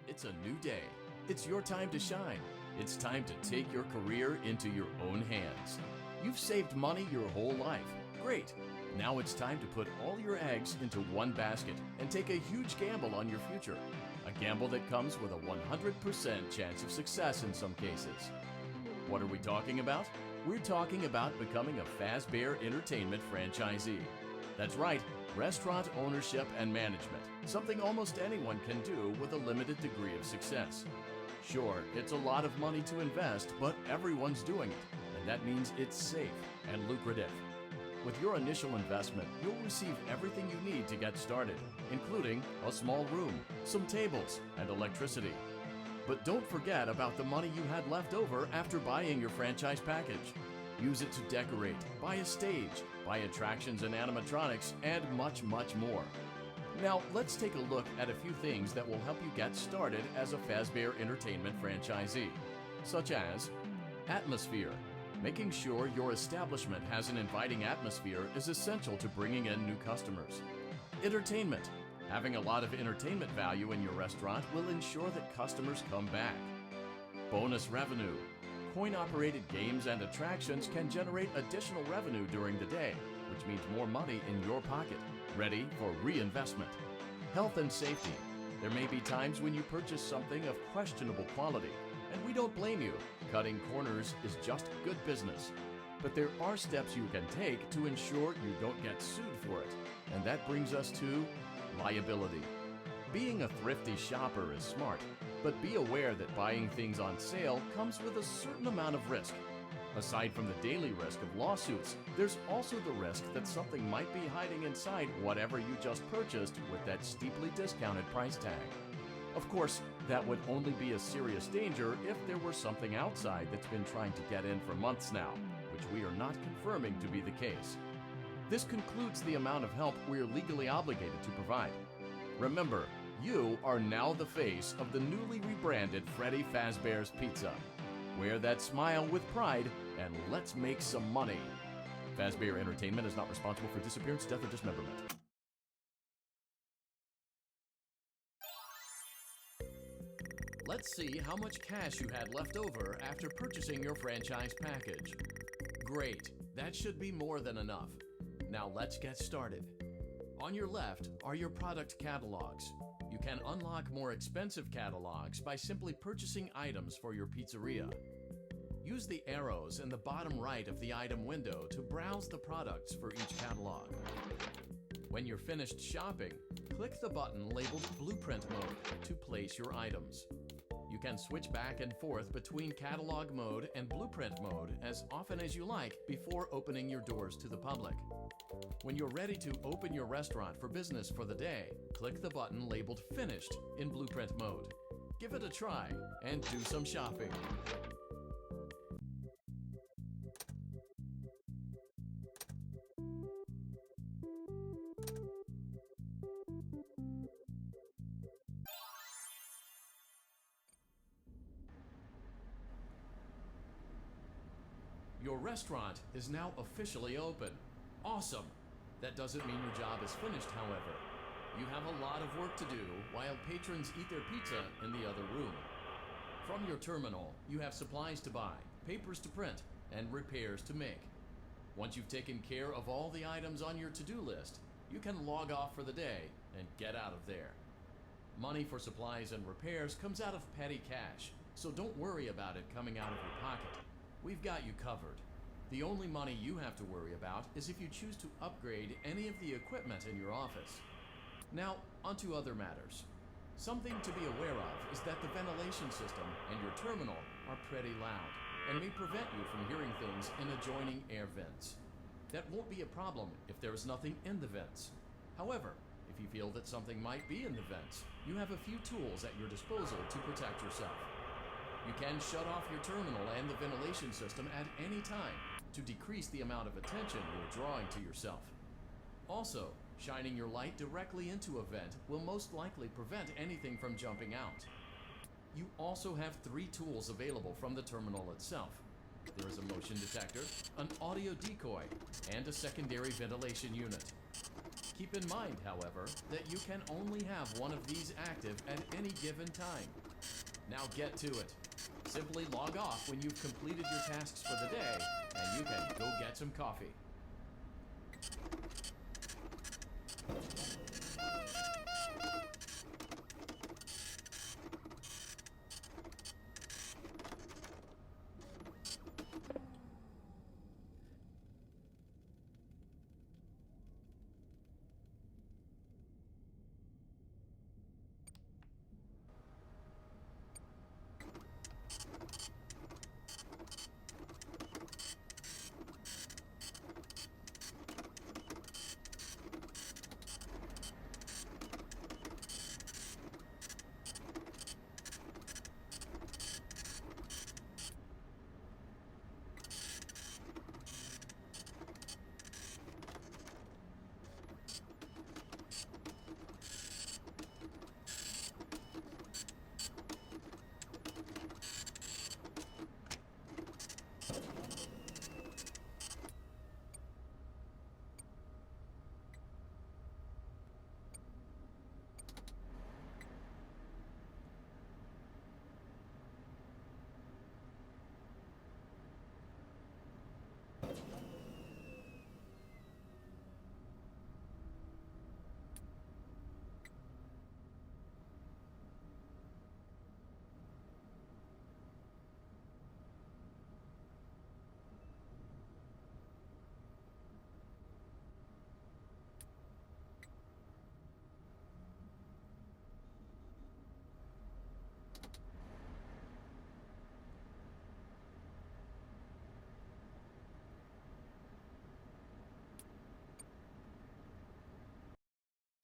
It's a new day. It's your time to shine. It's time to take your career into your own hands. You've saved money your whole life. Great. Now it's time to put all your eggs into one basket and take a huge gamble on your future. A gamble that comes with a 100% chance of success in some cases. What are we talking about? We're talking about becoming a Fazbear Entertainment franchisee. That's right, restaurant ownership and management, something almost anyone can do with a limited degree of success. Sure, it's a lot of money to invest, but everyone's doing it, and that means it's safe and lucrative. With your initial investment, you'll receive everything you need to get started, including a small room, some tables, and electricity. But don't forget about the money you had left over after buying your franchise package. Use it to decorate, buy a stage, buy attractions and animatronics, and much, much more. Now, let's take a look at a few things that will help you get started as a Fazbear Entertainment franchisee, such as atmosphere. Making sure your establishment has an inviting atmosphere is essential to bringing in new customers. Entertainment. Having a lot of entertainment value in your restaurant will ensure that customers come back. Bonus revenue. Coin-operated games and attractions can generate additional revenue during the day, which means more money in your pocket, ready for reinvestment. Health and safety. There may be times when you purchase something of questionable quality, and we don't blame you. Cutting corners is just good business. But there are steps you can take to ensure you don't get sued for it, and that brings us to liability. Being a thrifty shopper is smart, but be aware that buying things on sale comes with a certain amount of risk. Aside from the daily risk of lawsuits, there's also the risk that something might be hiding inside whatever you just purchased with that steeply discounted price tag. Of course, that would only be a serious danger if there were something outside that's been trying to get in for months now, which we are not confirming to be the case. This concludes the amount of help we're legally obligated to provide. Remember, you are now the face of the newly rebranded Freddy Fazbear's Pizza. Wear that smile with pride and let's make some money. Fazbear Entertainment is not responsible for disappearance, death, or dismemberment. Let's see how much cash you had left over after purchasing your franchise package. Great, that should be more than enough. Now let's get started. On your left are your product catalogs. You can unlock more expensive catalogs by simply purchasing items for your pizzeria. Use the arrows in the bottom right of the item window to browse the products for each catalog. When you're finished shopping, click the button labeled Blueprint Mode to place your items. You can switch back and forth between Catalog Mode and Blueprint Mode as often as you like before opening your doors to the public. When you're ready to open your restaurant for business for the day, click the button labeled Finished in Blueprint Mode. Give it a try and do some shopping. Your restaurant is now officially open. Awesome! That doesn't mean your job is finished, however. You have a lot of work to do while patrons eat their pizza in the other room. From your terminal, you have supplies to buy, papers to print, and repairs to make. Once you've taken care of all the items on your to-do list, you can log off for the day and get out of there. Money for supplies and repairs comes out of petty cash, so don't worry about it coming out of your pocket. We've got you covered. The only money you have to worry about is if you choose to upgrade any of the equipment in your office. Now, onto other matters. Something to be aware of is that the ventilation system and your terminal are pretty loud and may prevent you from hearing things in adjoining air vents. That won't be a problem if there is nothing in the vents. However, if you feel that something might be in the vents, you have a few tools at your disposal to protect yourself. You can shut off your terminal and the ventilation system at any time to decrease the amount of attention you're drawing to yourself. Also, shining your light directly into a vent will most likely prevent anything from jumping out. You also have 3 tools available from the terminal itself. There is a motion detector, an audio decoy, and a secondary ventilation unit. Keep in mind, however, that you can only have one of these active at any given time. Now get to it. Simply log off when you've completed your tasks for the day, and you can go get some coffee.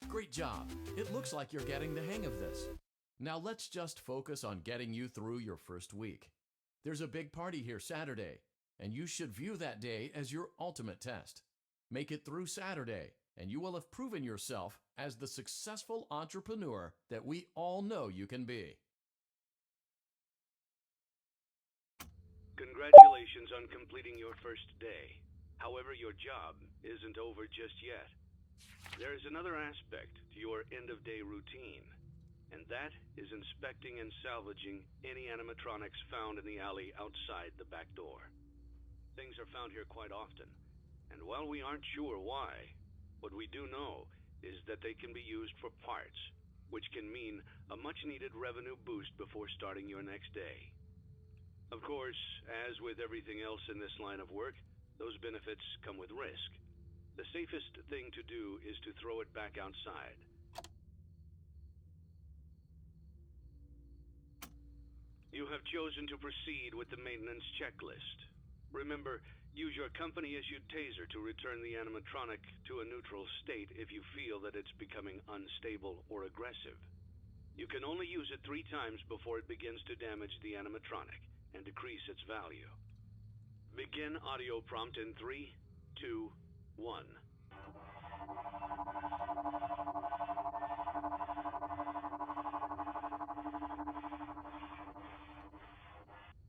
Great job! It looks like you're getting the hang of this. Now let's just focus on getting you through your first week. There's a big party here Saturday, and you should view that day as your ultimate test. Make it through Saturday, and you will have proven yourself as the successful entrepreneur that we all know you can be. Congratulations on completing your first day. However, your job isn't over just yet. There is another aspect to your end-of-day routine, and that is inspecting and salvaging any animatronics found in the alley outside the back door. Things are found here quite often, and while we aren't sure why, what we do know is that they can be used for parts, which can mean a much-needed revenue boost before starting your next day. Of course, as with everything else in this line of work, those benefits come with risk. The safest thing to do is to throw it back outside. You have chosen to proceed with the maintenance checklist. Remember, use your company-issued taser to return the animatronic to a neutral state if you feel that it's becoming unstable or aggressive. You can only use it 3 times before it begins to damage the animatronic and decrease its value. Begin audio prompt in 3, 2, 1.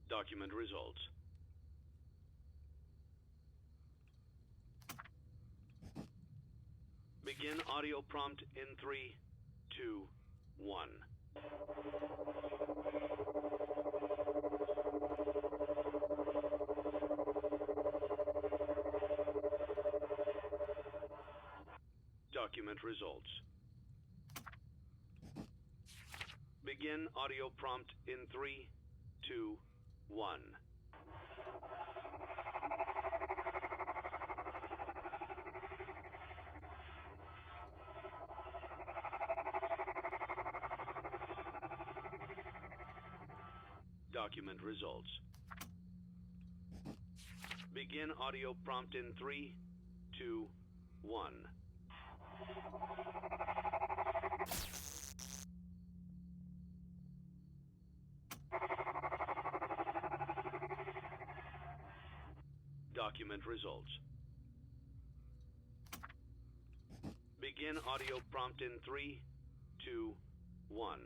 Document results. Begin audio prompt in 3, 2, 1. Document results. Begin audio prompt in 3, 2, 1. Document results. Begin audio prompt in 3, 2, 1. Document results. Begin audio prompt in 3, 2, 1.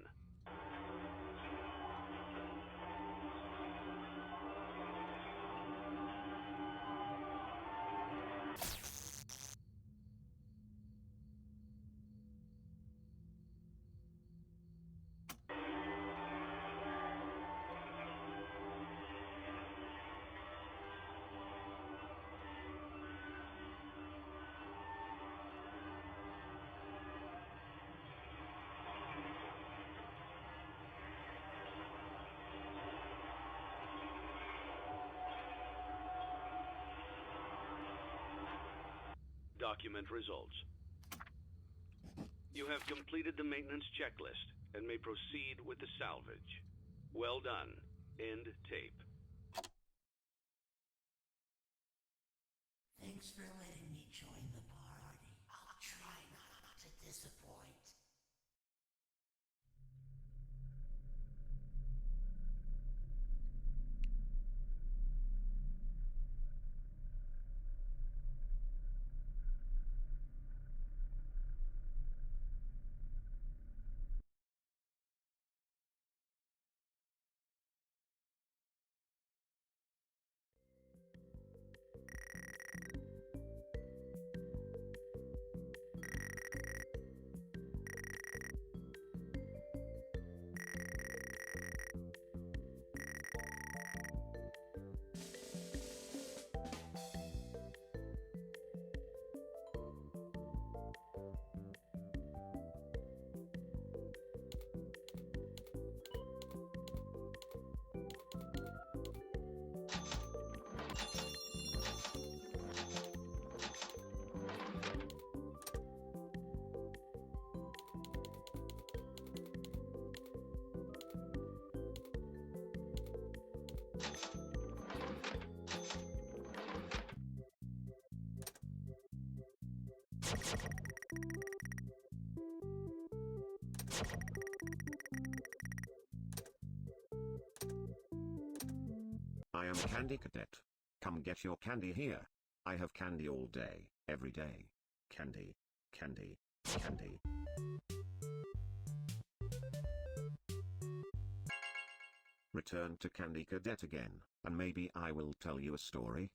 document results. You have completed the maintenance checklist and may proceed with the salvage. Well done. End tape. Thanks for letting me join the party. I'll try not to disappoint. I am Candy Cadet. Come get your candy here. I have candy all day, every day. Candy, candy, candy. Return to Candy Cadet again, and maybe I will tell you a story.